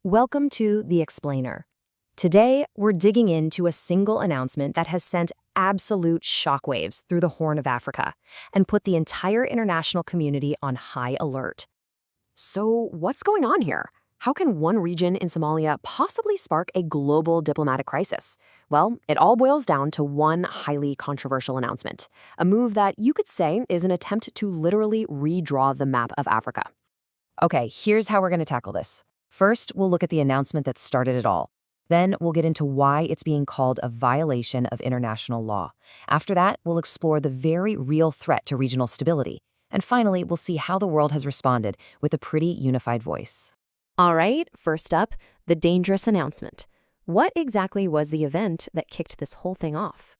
Welcome to The Explainer. Today, we're digging into a single announcement that has sent absolute shockwaves through the Horn of Africa and put the entire international community on high alert. So, what's going on here? How can one region in Somalia possibly spark a global diplomatic crisis? Well, it all boils down to one highly controversial announcement, a move that you could say is an attempt to literally redraw the map of Africa. Okay, here's how we're going to tackle this. First, we'll look at the announcement that started it all. Then, we'll get into why it's being called a violation of international law. After that, we'll explore the very real threat to regional stability. And finally, we'll see how the world has responded with a pretty unified voice. All right, first up, the dangerous announcement. What exactly was the event that kicked this whole thing off?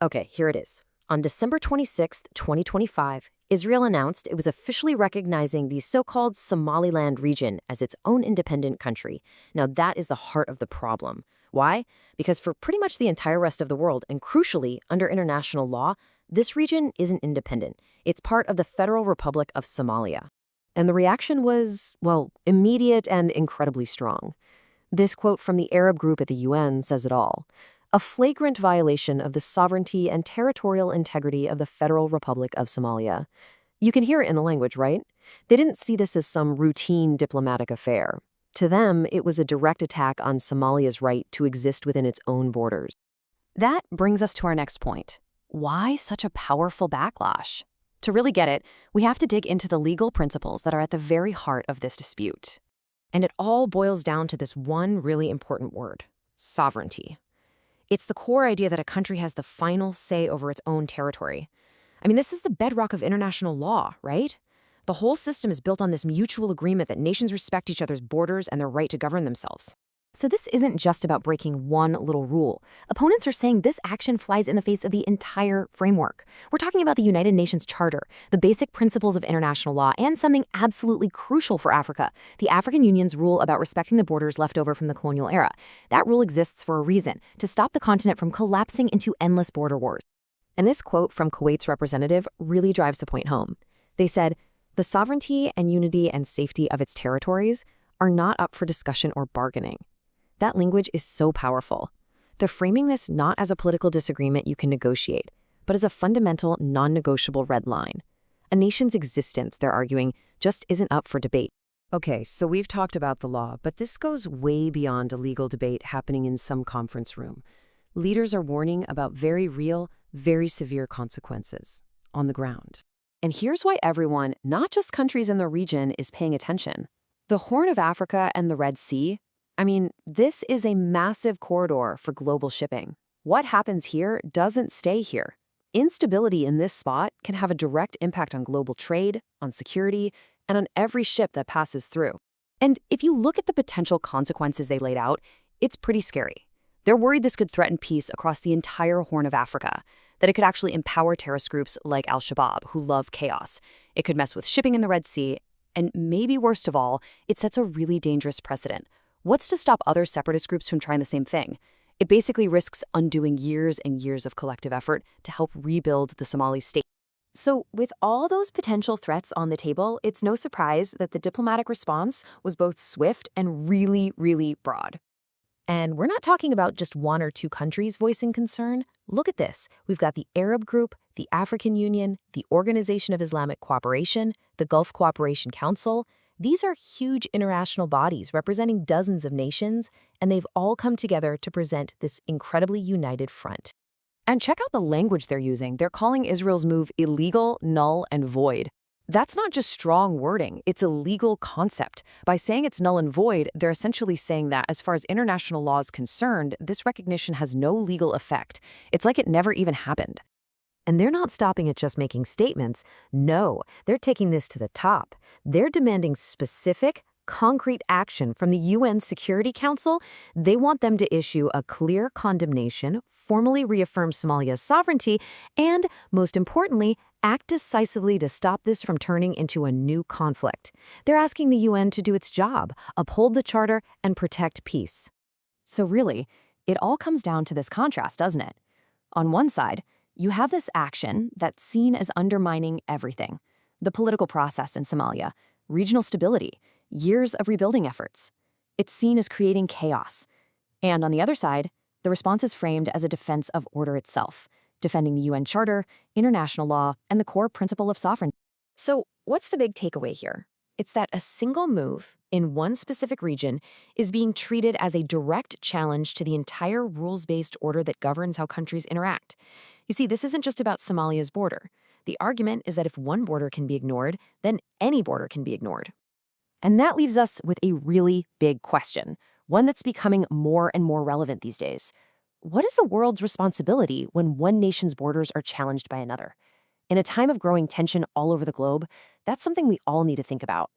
Okay, here it is. On December 26, 2025, Israel announced it was officially recognizing the so-called Somaliland region as its own independent country. Now, that is the heart of the problem. Why? Because for pretty much the entire rest of the world, and crucially, under international law, this region isn't independent. It's part of the Federal Republic of Somalia. And the reaction was, well, immediate and incredibly strong. This quote from the Arab group at the UN says it all. A flagrant violation of the sovereignty and territorial integrity of the Federal Republic of Somalia. You can hear it in the language, right? They didn't see this as some routine diplomatic affair. To them, it was a direct attack on Somalia's right to exist within its own borders. That brings us to our next point. Why such a powerful backlash? To really get it, we have to dig into the legal principles that are at the very heart of this dispute. And it all boils down to this one really important word: sovereignty. It's the core idea that a country has the final say over its own territory. I mean, this is the bedrock of international law, right? The whole system is built on this mutual agreement that nations respect each other's borders and their right to govern themselves. So this isn't just about breaking one little rule. Opponents are saying this action flies in the face of the entire framework. We're talking about the United Nations Charter, the basic principles of international law, and something absolutely crucial for Africa, the African Union's rule about respecting the borders left over from the colonial era. That rule exists for a reason, to stop the continent from collapsing into endless border wars. And this quote from Kuwait's representative really drives the point home. They said, "The sovereignty and unity and safety of its territories are not up for discussion or bargaining." That language is so powerful. They're framing this not as a political disagreement you can negotiate, but as a fundamental, non-negotiable red line. A nation's existence, they're arguing, just isn't up for debate. Okay, so we've talked about the law, but this goes way beyond a legal debate happening in some conference room. Leaders are warning about very real, very severe consequences on the ground. And here's why everyone, not just countries in the region, is paying attention. The Horn of Africa and the Red Sea, this is a massive corridor for global shipping. What happens here doesn't stay here. Instability in this spot can have a direct impact on global trade, on security, and on every ship that passes through. And if you look at the potential consequences they laid out, it's pretty scary. They're worried this could threaten peace across the entire Horn of Africa, that it could actually empower terrorist groups like Al-Shabaab, who love chaos. It could mess with shipping in the Red Sea, and maybe worst of all, it sets a really dangerous precedent. What's to stop other separatist groups from trying the same thing? It basically risks undoing years and years of collective effort to help rebuild the Somali state. So with all those potential threats on the table, it's no surprise that the diplomatic response was both swift and really, really broad. And we're not talking about just one or two countries voicing concern. Look at this. We've got the Arab Group, the African Union, the Organization of Islamic Cooperation, the Gulf Cooperation Council. These are huge international bodies representing dozens of nations, and they've all come together to present this incredibly united front. And check out the language they're using. They're calling Israel's move illegal, null, and void. That's not just strong wording, it's a legal concept. By saying it's null and void, they're essentially saying that as far as international law is concerned, this recognition has no legal effect. It's like it never even happened. And they're not stopping at just making statements. No, they're taking this to the top. They're demanding specific, concrete action from the UN Security Council. They want them to issue a clear condemnation, formally reaffirm Somalia's sovereignty, and, most importantly, act decisively to stop this from turning into a new conflict. They're asking the UN to do its job, uphold the charter, and protect peace. So really, it all comes down to this contrast, doesn't it? On one side, you have this action that's seen as undermining everything: the political process in Somalia, regional stability, years of rebuilding efforts. It's seen as creating chaos. And on the other side, the response is framed as a defense of order itself, defending the UN Charter, international law, and the core principle of sovereignty. So, what's the big takeaway here? It's that a single move in one specific region is being treated as a direct challenge to the entire rules-based order that governs how countries interact. You see, this isn't just about Somalia's border. The argument is that if one border can be ignored, then any border can be ignored. And that leaves us with a really big question, one that's becoming more and more relevant these days. What is the world's responsibility when one nation's borders are challenged by another? In a time of growing tension all over the globe, that's something we all need to think about.